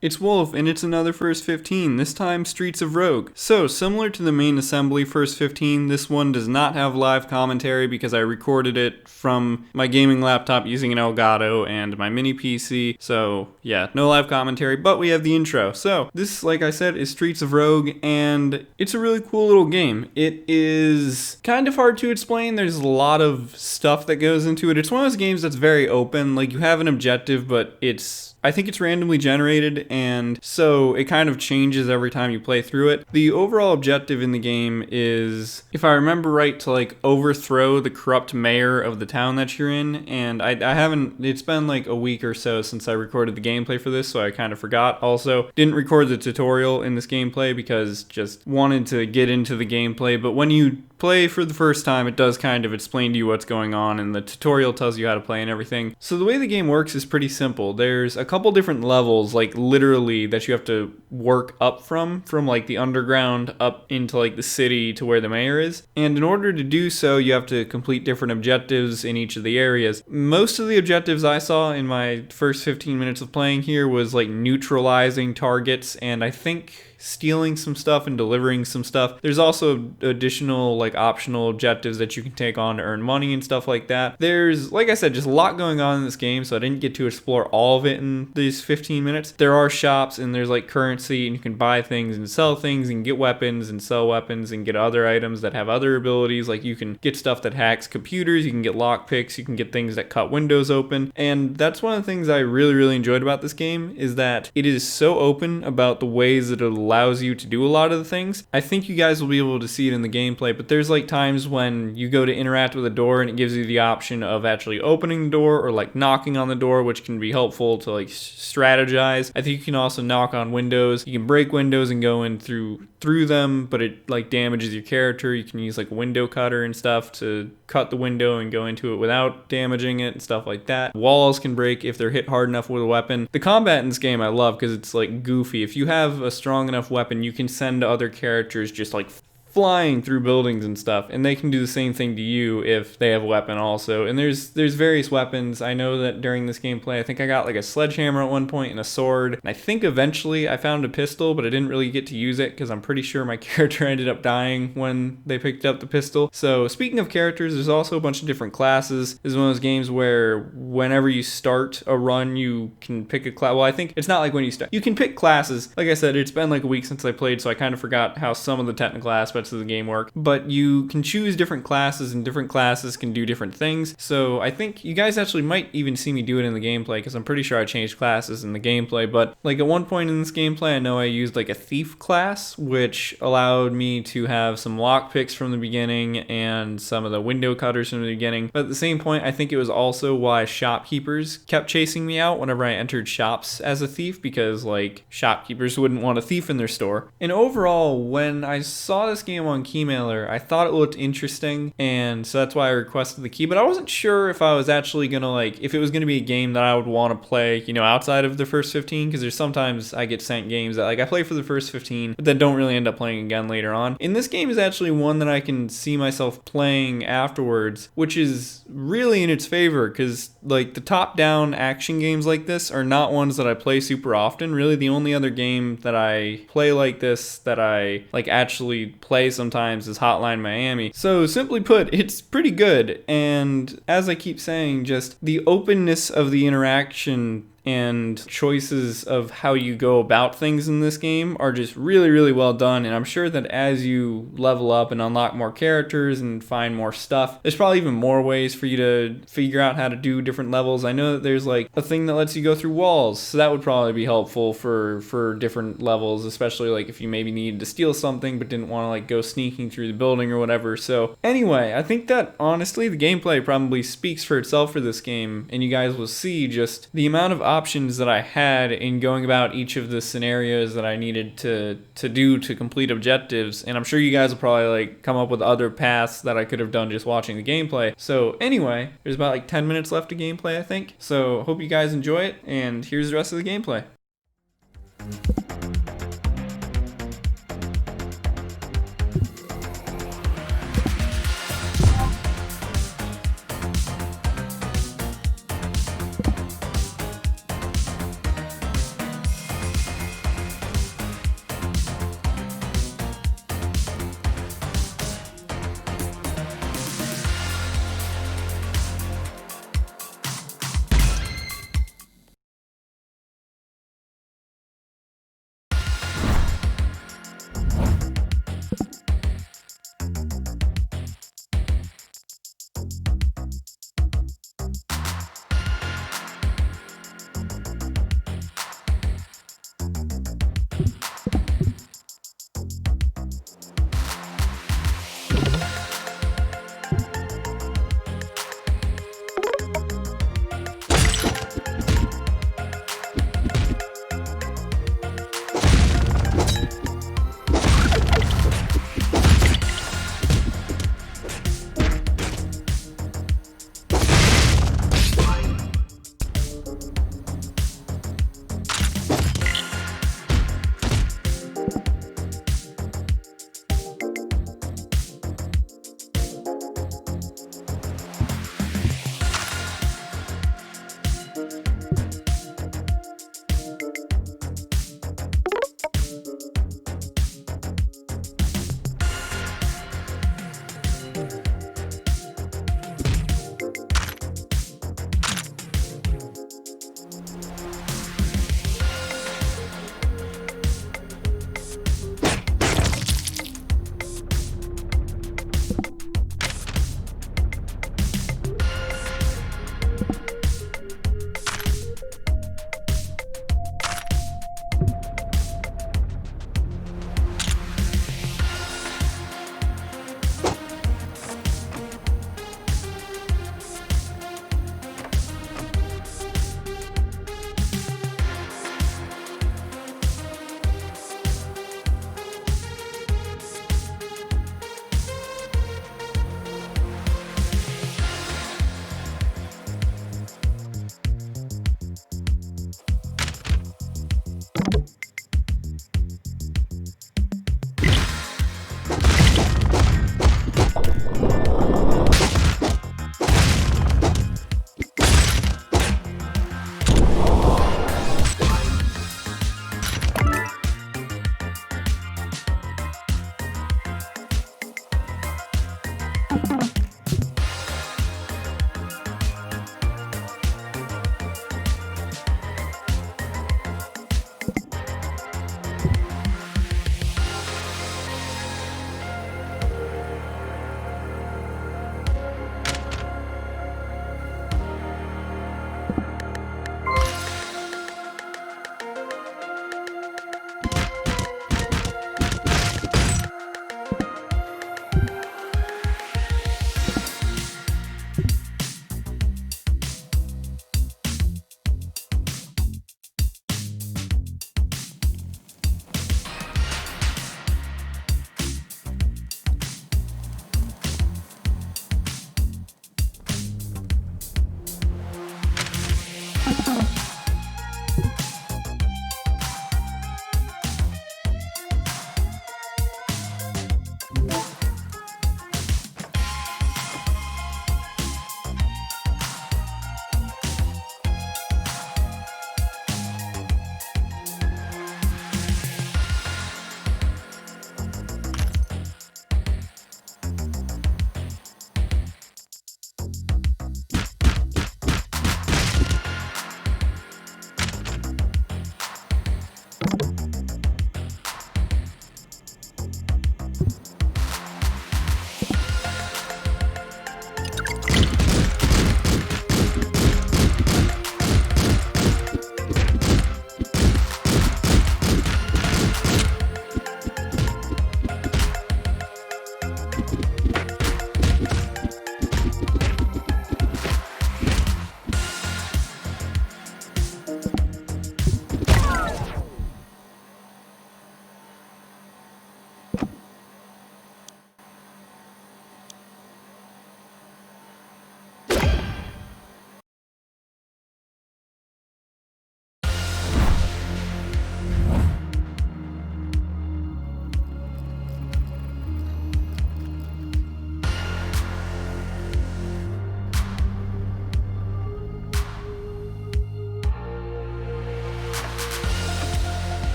It's Wulf, and it's another First 15, this time Streets of Rogue. So, similar to the main assembly First 15, this one does not have live commentary because I recorded it from my gaming laptop using an Elgato and my mini PC. So, yeah, no live commentary, but we have the intro. So, this, like I said, is Streets of Rogue, and it's a really cool little game. It is kind of hard to explain. There's a lot of stuff that goes into it. It's one of those games that's very open. Like, you have an objective, but I think it's randomly generated, and so it kind of changes every time you play through it. The overall objective in the game is, if I remember right, to like overthrow the corrupt mayor of the town that you're in, and I haven't, it's been like a week or so since I recorded the gameplay for this, so I kind of forgot. Also, didn't record the tutorial in this gameplay because just wanted to get into the gameplay, but when you play for the first time, it does kind of explain to you what's going on, and the tutorial tells you how to play and everything. So the way the game works is pretty simple. There's a couple different levels, like literally, that you have to work up from like the underground up into like the city to where the mayor is. And in order to do so, you have to complete different objectives in each of the areas. Most of the objectives I saw in my first 15 minutes of playing here was like neutralizing targets, and I think stealing some stuff and delivering some stuff. There's also additional like optional objectives that you can take on to earn money and stuff like that. There's, like I said, just a lot going on in this game, so I didn't get to explore all of it in these 15 minutes. There are shops and there's like currency, and you can buy things and sell things and get weapons and sell weapons and get other items that have other abilities. Like you can get stuff that hacks computers, you can get lockpicks, you can get things that cut windows open. And that's one of the things I really enjoyed about this game, is that it is so open about the ways that it allows you to do a lot of the things. I think you guys will be able to see it in the gameplay, but there's like times when you go to interact with a door and it gives you the option of actually opening the door or like knocking on the door, which can be helpful to like strategize. I think you can also knock on windows. You can break windows and go in through them, but it like damages your character. You can use like a window cutter and stuff to cut the window and go into it without damaging it and stuff like that. Walls can break if they're hit hard enough with a weapon. The combat in this game I love because it's like goofy. If you have a strong enough weapon, you can send other characters just like flying through buildings and stuff, and they can do the same thing to you if they have a weapon also. And there's various weapons. I know that during this gameplay, I think I got like a sledgehammer at one point and a sword, and I think eventually I found a pistol, but I didn't really get to use it because I'm pretty sure my character ended up dying when they picked up the pistol. So speaking of characters, there's also a bunch of different classes. This is one of those games where whenever you start a run, you can pick a class. Well, I think it's not like when you start. You can pick classes. Like I said, it's been like a week since I played, so I kind of forgot how some of the technical aspects of the game work, but you can choose different classes, and different classes can do different things. So I think you guys actually might even see me do it in the gameplay, because I'm pretty sure I changed classes in the gameplay. But like at one point in this gameplay, I know I used like a thief class, which allowed me to have some lockpicks from the beginning and some of the window cutters from the beginning. But at the same point, I think it was also why shopkeepers kept chasing me out whenever I entered shops as a thief, because like shopkeepers wouldn't want a thief in their store. And overall, when I saw this game on Keymailer, I thought it looked interesting, and so that's why I requested the key. But I wasn't sure if I was actually gonna like, if it was gonna be a game that I would want to play, you know, outside of the first 15, because there's sometimes I get sent games that like I play for the first 15 but then don't really end up playing again later on. And this game is actually one that I can see myself playing afterwards, which is really in its favor, because like the top-down action games like this are not ones that I play super often. Really, the only other game that I play like this that I like actually play sometimes is Hotline Miami. So simply put, it's pretty good. And as I keep saying, just the openness of the interaction and choices of how you go about things in this game are just really well done. And I'm sure that as you level up and unlock more characters and find more stuff, there's probably even more ways for you to figure out how to do different levels. I know that there's like a thing that lets you go through walls, so that would probably be helpful for different levels, especially like if you maybe needed to steal something but didn't want to like go sneaking through the building or whatever. So anyway, I think that honestly the gameplay probably speaks for itself for this game, and you guys will see just the amount of options that I had in going about each of the scenarios that I needed to do to complete objectives. And I'm sure you guys will probably like come up with other paths that I could have done just watching the gameplay. So anyway, there's about like 10 minutes left of gameplay, I think. So hope you guys enjoy it, and here's the rest of the gameplay.